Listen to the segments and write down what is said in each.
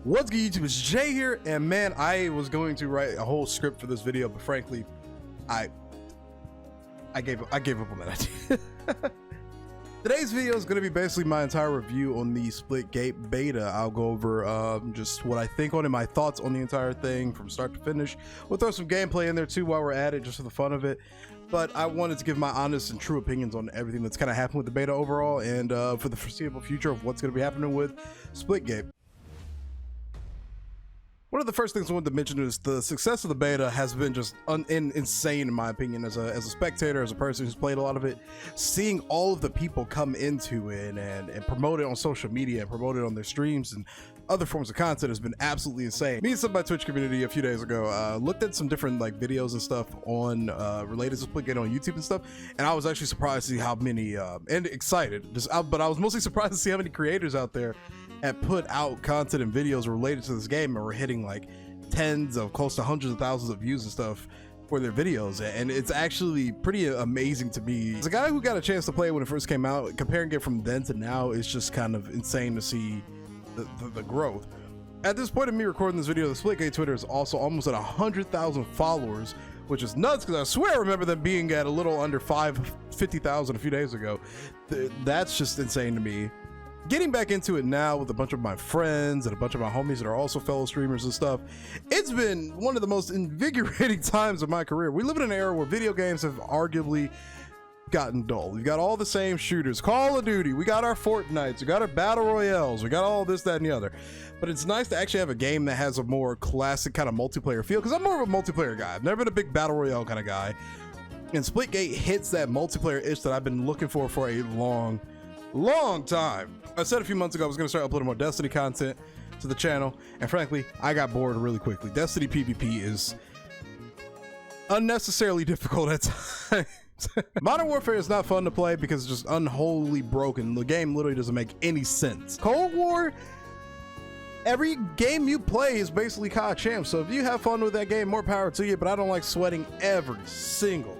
What's good, YouTube? It's Jay here, and man, I was going to write a whole script for this video, but frankly, I gave up on that idea. Today's video is going to be basically my entire review on the Splitgate beta. I'll go over just what I think on it, my thoughts on the entire thing from start to finish. We'll throw some gameplay in there too while we're at it, just for the fun of it. But I wanted to give my honest and true opinions on everything that's kind of happened with the beta overall, and for the foreseeable future of what's going to be happening with Splitgate. One of the first things I wanted to mention is the success of the beta has been just insane, in my opinion, as a spectator, as a person who's played a lot of it. Seeing all of the people come into it and promote it on social media and promote it on their streams and other forms of content has been absolutely insane. Me and some of my Twitch community a few days ago looked at some different videos and stuff on related to Splitgate on YouTube and stuff, and I was actually surprised to see how many and excited, but I was mostly surprised to see how many creators out there had put out content and videos related to this game and were hitting like tens of close to hundreds of thousands of views and stuff for their videos, and it's actually pretty amazing to me. As a guy who got a chance to play it when it first came out, comparing it from then to now is just kind of insane to see the growth. At this point of me recording this video, the Splitgate Twitter is also almost at 100,000 followers, which is nuts because I swear I remember them being at a little under 50,000 a few days ago. That's just insane to me. Getting back into it now with a bunch of my friends and a bunch of my homies that are also fellow streamers and stuff, it's been one of the most invigorating times of my career. We live in an era where video games have arguably gotten dull. We've got all the same shooters, Call of Duty, we got our Fortnites, we got our Battle Royales, we got all this, that, and the other. But it's nice to actually have a game that has a more classic kind of multiplayer feel, because I'm more of a multiplayer guy. I've never been a big Battle Royale kind of guy. And Splitgate hits that multiplayer itch that I've been looking for a long time. I said a few months ago I was going to start uploading more Destiny content to the channel, and frankly, I got bored really quickly. Destiny PvP is unnecessarily difficult at times. Modern Warfare is not fun to play because it's just unholy broken. The game literally doesn't make any sense. Cold War, every game you play is basically COD champ, so if you have fun with that game, more power to you, but I don't like sweating every single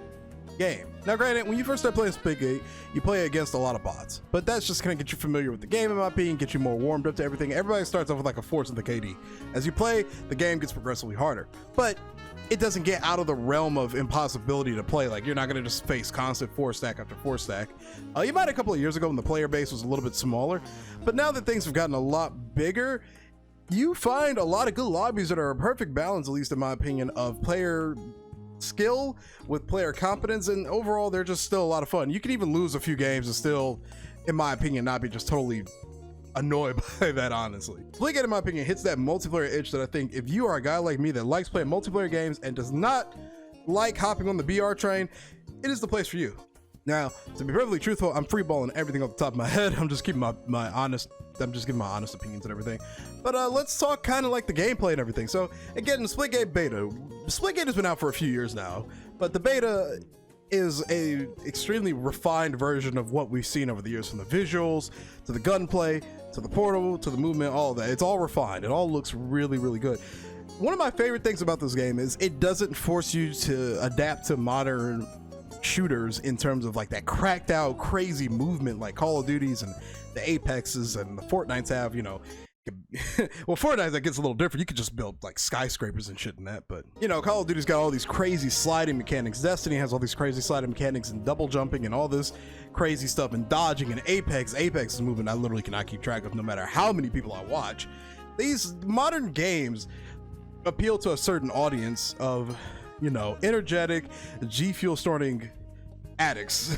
game. Now granted, when you first start playing Splitgate, you play against a lot of bots, but that's just gonna get you familiar with the game, in my opinion, get you more warmed up to everything. Everybody starts off with like a force of the KD. As you play, the game gets progressively harder, but it doesn't get out of the realm of impossibility to play. Like, you're not gonna just face constant 4-stack after 4-stack. You might a couple of years ago when the player base was a little bit smaller, but now that things have gotten a lot bigger, you find a lot of good lobbies that are a perfect balance, at least in my opinion, of player skill with player competence, and overall they're just still a lot of fun. You can even lose a few games and still, in my opinion, not be just totally annoyed by that, honestly. Splitgate, in my opinion, hits that multiplayer itch that I think if you are a guy like me that likes playing multiplayer games and does not like hopping on the BR train, it is the place for you. Now, to be perfectly truthful, I'm freeballing everything off the top of my head. I'm just keeping I'm just giving my honest opinions and everything. But let's talk kind of like the gameplay and everything. So again, Splitgate beta. Splitgate has been out for a few years now, but the beta is a extremely refined version of what we've seen over the years, from the visuals to the gunplay to the portal to the movement, all of that. It's all refined. It all looks really, really good. One of my favorite things about this game is it doesn't force you to adapt to modern shooters in terms of like that cracked out crazy movement like Call of Duties and the Apexes and the Fortnites have, you know. Well, Fortnite, that gets a little different. You could just build like skyscrapers and shit in that, but you know, Call of Duty's got all these crazy sliding mechanics. Destiny has all these crazy sliding mechanics and double jumping and all this crazy stuff and dodging, and Apex is moving I literally cannot keep track of no matter how many people I watch. These modern games appeal to a certain audience of, you know, energetic, G Fuel snorting addicts.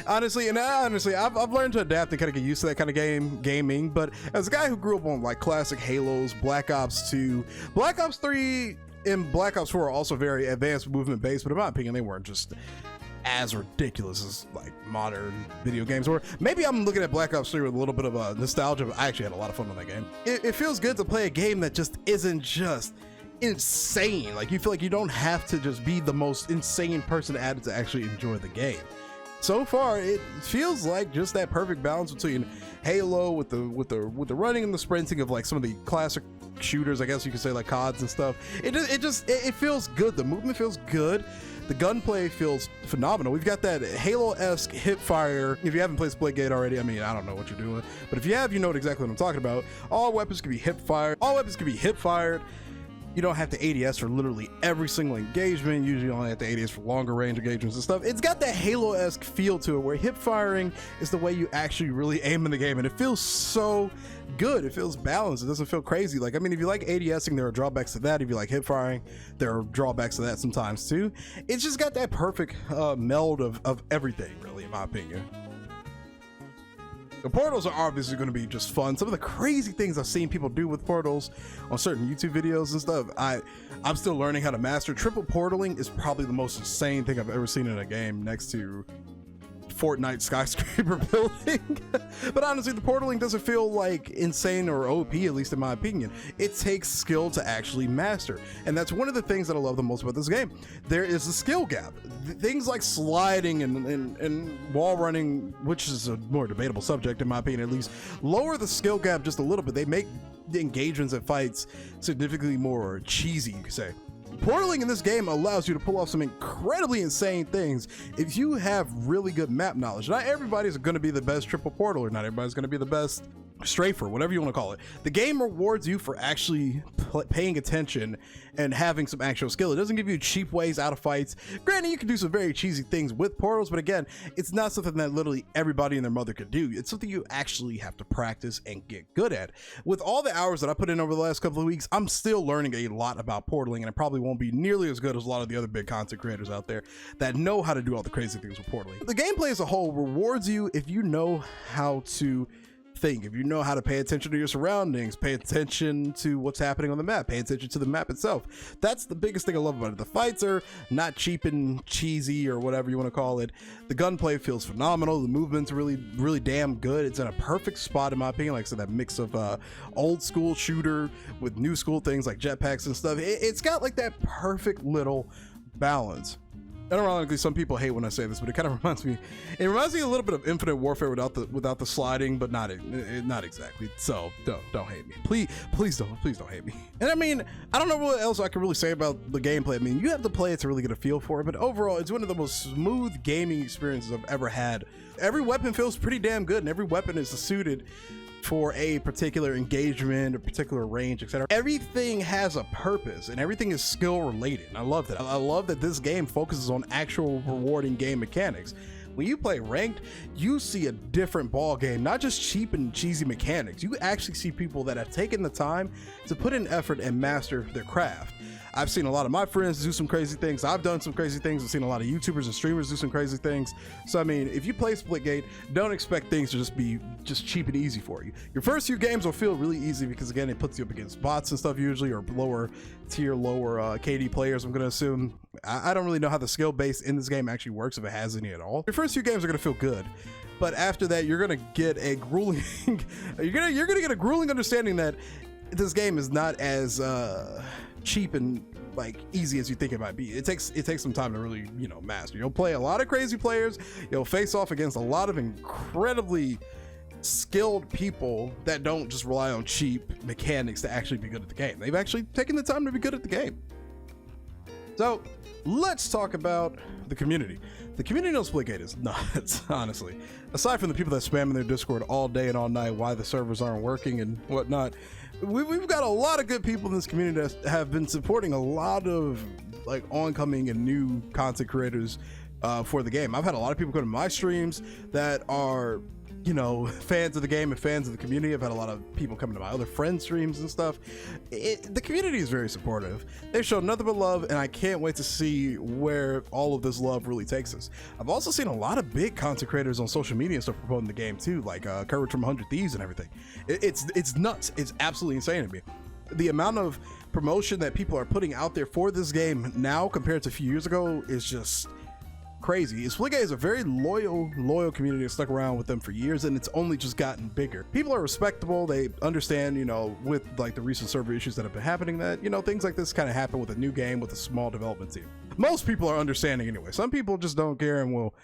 honestly, I've learned to adapt and kind of get used to that kind of gaming. But as a guy who grew up on like classic Halos, Black Ops 2, Black Ops 3 and Black Ops 4 are also very advanced movement based, but in my opinion, they weren't just as ridiculous as like modern video games were. Maybe I'm looking at Black Ops 3 with a little bit of nostalgia, but I actually had a lot of fun on that game. It feels good to play a game that just isn't just insane. Like, you feel like you don't have to just be the most insane person added to actually enjoy the game. So far, it feels like just that perfect balance between Halo with the running and the sprinting of like some of the classic shooters, I guess you could say, like CODs and stuff. It feels good. The movement feels good. The gunplay feels phenomenal. We've got that Halo-esque hip fire. If you haven't played Splitgate already, I mean, I don't know what you're doing, but if you have, you know exactly what I'm talking about. All weapons can be hip fired. All weapons can be hip fired. You don't have to ADS for literally every single engagement. Usually you only have to ADS for longer range engagements and stuff. It's got that Halo-esque feel to it where hip firing is the way you actually really aim in the game, and it feels so good. It feels balanced. It doesn't feel crazy. Like, I mean, if you like ADSing, there are drawbacks to that. If you like hip firing, there are drawbacks to that sometimes too. It's just got that perfect meld of everything, really, in my opinion. The portals are obviously going to be just fun. Some of the crazy things I've seen people do with portals on certain YouTube videos and stuff, I'm still learning how to master. Triple portaling is probably the most insane thing I've ever seen in a game, next to Fortnite skyscraper building. But honestly, the portaling doesn't feel like insane or OP, at least in my opinion. It takes skill to actually master, and that's one of the things that I love the most about this game. There is a skill gap. Things like sliding and wall running, which is a more debatable subject in my opinion, at least, lower the skill gap just a little bit. They make the engagements and fights significantly more cheesy, you could say. Portaling in this game allows you to pull off some incredibly insane things if you have really good map knowledge. Not everybody's going to be the best triple portaler, not everybody's going to be the best strafer, whatever you want to call it. The game rewards you for actually paying attention and having some actual skill. It doesn't give you cheap ways out of fights. Granted, you can do some very cheesy things with portals, but again, it's not something that literally everybody and their mother could do. It's something you actually have to practice and get good at. With all the hours that I put in over the last couple of weeks, I'm still learning a lot about portaling, and I probably won't be nearly as good as a lot of the other big content creators out there that know how to do all the crazy things with portaling. The gameplay as a whole rewards you if you know how to think, if you know how to pay attention to your surroundings, pay attention to what's happening on the map, pay attention to the map itself. That's the biggest thing I love about it. The fights are not cheap and cheesy or whatever you want to call it. The gunplay feels phenomenal. The movement's really damn good. It's in a perfect spot in my opinion. Like I said, that mix of old school shooter with new school things like jetpacks and stuff. It's got like that perfect little balance. And ironically, some people hate when I say this, but it kind of reminds me a little bit of Infinite Warfare without the sliding, but not exactly. So don't hate me, please don't hate me. And I mean, I don't know what else I can really say about the gameplay. I mean, you have to play it to really get a feel for it, but overall, it's one of the most smooth gaming experiences I've ever had. Every weapon feels pretty damn good, and every weapon is suited for a particular engagement, a particular range, etc. Everything has a purpose and everything is skill related. And I love that. I love that this game focuses on actual rewarding game mechanics. When you play ranked, you see a different ball game, not just cheap and cheesy mechanics. You actually see people that have taken the time to put in effort and master their craft. I've seen a lot of my friends do some crazy things. I've done some crazy things. I've seen a lot of YouTubers and streamers do some crazy things. So I mean, if you play Splitgate, don't expect things to just be cheap and easy for you. Your first few games will feel really easy because again, it puts you up against bots and stuff usually, or lower tier, lower KD players. I'm gonna assume. I don't really know how the skill base in this game actually works, if it has any at all. Your first few games are gonna feel good, but after that, you're gonna get a grueling you're gonna get a grueling understanding that this game is not as cheap and like easy as you think it might be. It takes some time to really, you know, master. You'll play a lot of crazy players. You'll face off against a lot of incredibly skilled people that don't just rely on cheap mechanics to actually be good at the game. They've actually taken the time to be good at the game. So let's talk about the community. The community on Splitgate is nuts, honestly. Aside from the people that spam in their Discord all day and all night why the servers aren't working and whatnot, we've got a lot of good people in this community that have been supporting a lot of like oncoming and new content creators for the game. I've had a lot of people come to my streams that are, you know, fans of the game and fans of the community. I've had a lot of people coming to my other friends' streams and stuff. The community is very supportive. They show nothing but love, and I can't wait to see where all of this love really takes us. I've also seen a lot of big content creators on social media and stuff promoting the game too, like Courage from 100 Thieves and everything. It's nuts. It's absolutely insane to me. The amount of promotion that people are putting out there for this game now compared to a few years ago is just crazy. Splitgate is a very loyal community that stuck around with them for years, and it's only just gotten bigger. People are respectable. They understand, you know, with like the recent server issues that have been happening, that, you know, things like this kind of happen with a new game with a small development team. Most people are understanding anyway. Some people just don't care and will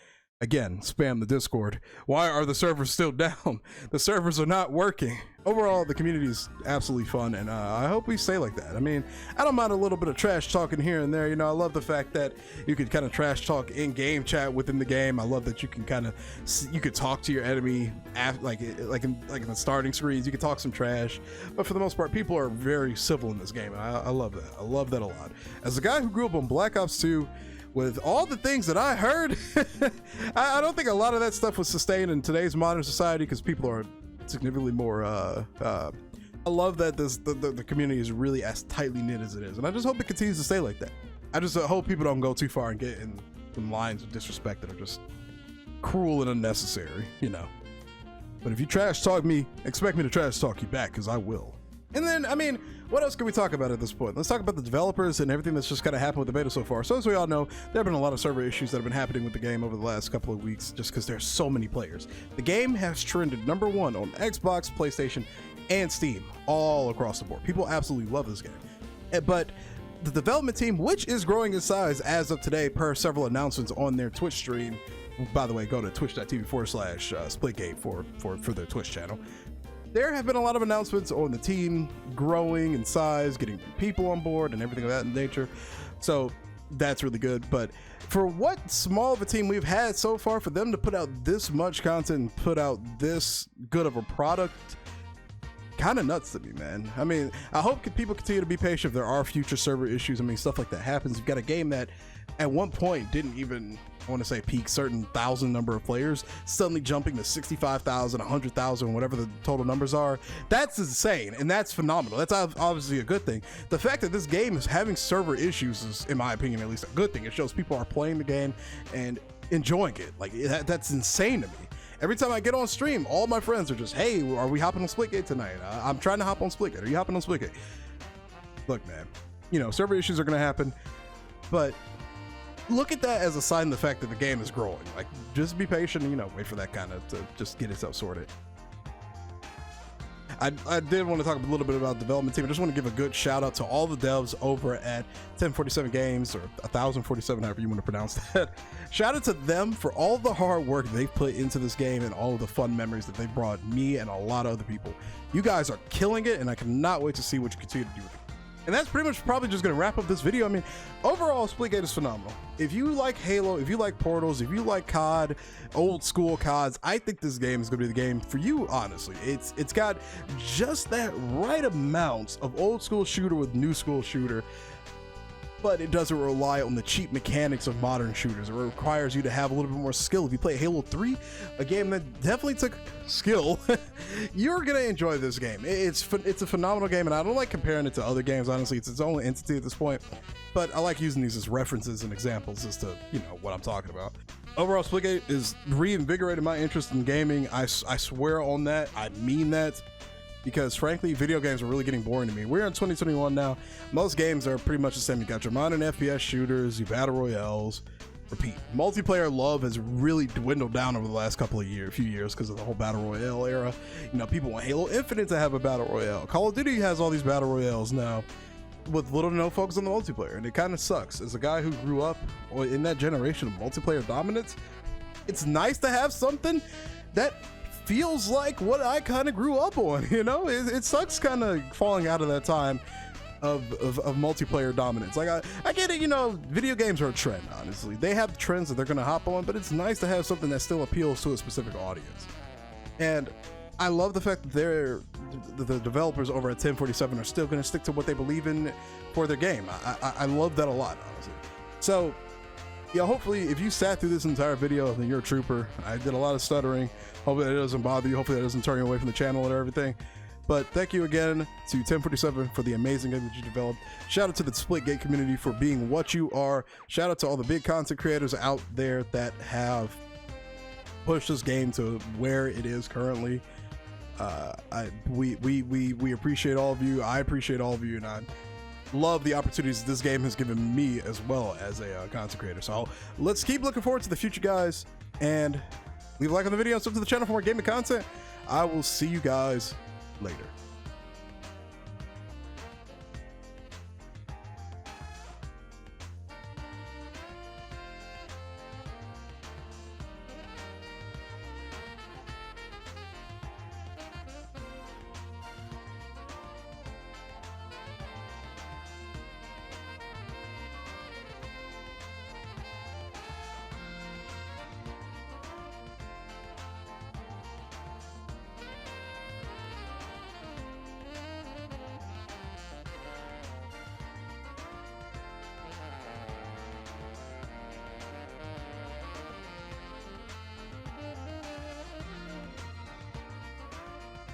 Again, spam the Discord. Why are the servers still down? The servers are not working. Overall, the community is absolutely fun, and I hope we stay like that. I mean, I don't mind a little bit of trash talking here and there. You know, I love the fact that you could kind of trash talk in game chat within the game. I love that you can kind of you could talk to your enemy like in the starting screens. You can talk some trash, but for the most part, people are very civil in this game. And I love that. I love that a lot. As a guy who grew up on Black Ops 2. With all the things that I heard, I don't think a lot of that stuff was sustained in today's modern society because people are significantly more. I love that the community is really as tightly knit as it is, and I just hope it continues to stay like that. I just hope people don't go too far and get in some lines of disrespect that are just cruel and unnecessary, you know. But if you trash talk me, expect me to trash talk you back, because I will. And then, I mean, what else can we talk about at this point? Let's talk about the developers and everything that's just kind of happened with the beta so far. So as we all know, there have been a lot of server issues that have been happening with the game over the last couple of weeks just because there's so many players. The game has trended #1 on Xbox, PlayStation, and Steam all across the board. People absolutely love this game. But the development team, which is growing in size as of today per several announcements on their Twitch stream. By the way, go to twitch.tv/Splitgate for their Twitch channel. There have been a lot of announcements on the team growing in size, getting people on board and everything of that nature. So that's really good. But for what small of a team we've had so far, for them to put out this much content and put out this good of a product, kind of nuts to me, man. I mean, I hope people continue to be patient if there are future server issues. I mean, stuff like that happens. You've got a game that at one point didn't even, I want to say, peak certain thousand number of players, suddenly jumping to 65,000, 100,000, whatever the total numbers are. That's insane, and that's phenomenal. That's obviously a good thing. The fact that this game is having server issues is, in my opinion, at least a good thing. It shows people are playing the game and enjoying it. Like, that's insane to me. Every time I get on stream, all my friends are just, hey, are we hopping on Splitgate tonight? I'm trying to hop on Splitgate. Are you hopping on Splitgate? Look, man, you know, server issues are going to happen, but look at that as a sign of the fact that the game is growing. Like, just be patient, you know, wait for that kind of to just get itself sorted. I did want to talk a little bit about the development team. I just want to give a good shout out to all the devs over at 1047 Games, or 1047, however you want to pronounce that. Shout out to them for all the hard work they've put into this game and all of the fun memories that they've brought me and a lot of other people. You guys are killing it, and I cannot wait to see what you continue to do with it. And that's pretty much probably just going to wrap up this video. I mean, overall, Splitgate is phenomenal. If you like Halo, if you like Portals, if you like COD, old school CODs, I think this game is going to be the game for you, honestly. It's got just that right amount of old school shooter with new school shooter, but it doesn't rely on the cheap mechanics of modern shooters. It requires you to have a little bit more skill. If you play Halo 3, a game that definitely took skill, you're gonna enjoy this game. It's a phenomenal game, and I don't like comparing it to other games. Honestly, it's its own entity at this point, but I like using these as references and examples as to, you know, what I'm talking about. Overall, Splitgate is reinvigorated my interest in gaming. I swear on that. I mean that. Because frankly, video games are really getting boring to me. We're in 2021 now. Most games are pretty much the same. You got your modern FPS shooters, your battle royales, repeat. Multiplayer love has really dwindled down over the last few years because of the whole battle royale era. You know, people want Halo Infinite to have a battle royale. Call of Duty has all these battle royales now with little to no focus on the multiplayer, and it kind of sucks. As a guy who grew up in that generation of multiplayer dominance, it's nice to have something that feels like what I kind of grew up on, you know? It sucks kind of falling out of that time of multiplayer dominance. Like, I get it, you know, video games are a trend, honestly. They have trends that they're gonna hop on, but it's nice to have something that still appeals to a specific audience. And I love the fact that the developers over at 1047 are still gonna stick to what they believe in for their game. I love that a lot, honestly. So, yeah, hopefully if you sat through this entire video, then you're a trooper. I did a lot of stuttering. Hopefully that doesn't bother you. Hopefully that doesn't turn you away from the channel and everything. But thank you again to 1047 for the amazing game that you developed. Shout out to the Splitgate community for being what you are. Shout out to all the big content creators out there that have pushed this game to where it is currently. We appreciate all of you. I appreciate all of you, and I love the opportunities this game has given me as well as a content creator. So let's keep looking forward to the future, guys, and leave a like on the video and sub to the channel for more gaming content. I will see you guys later.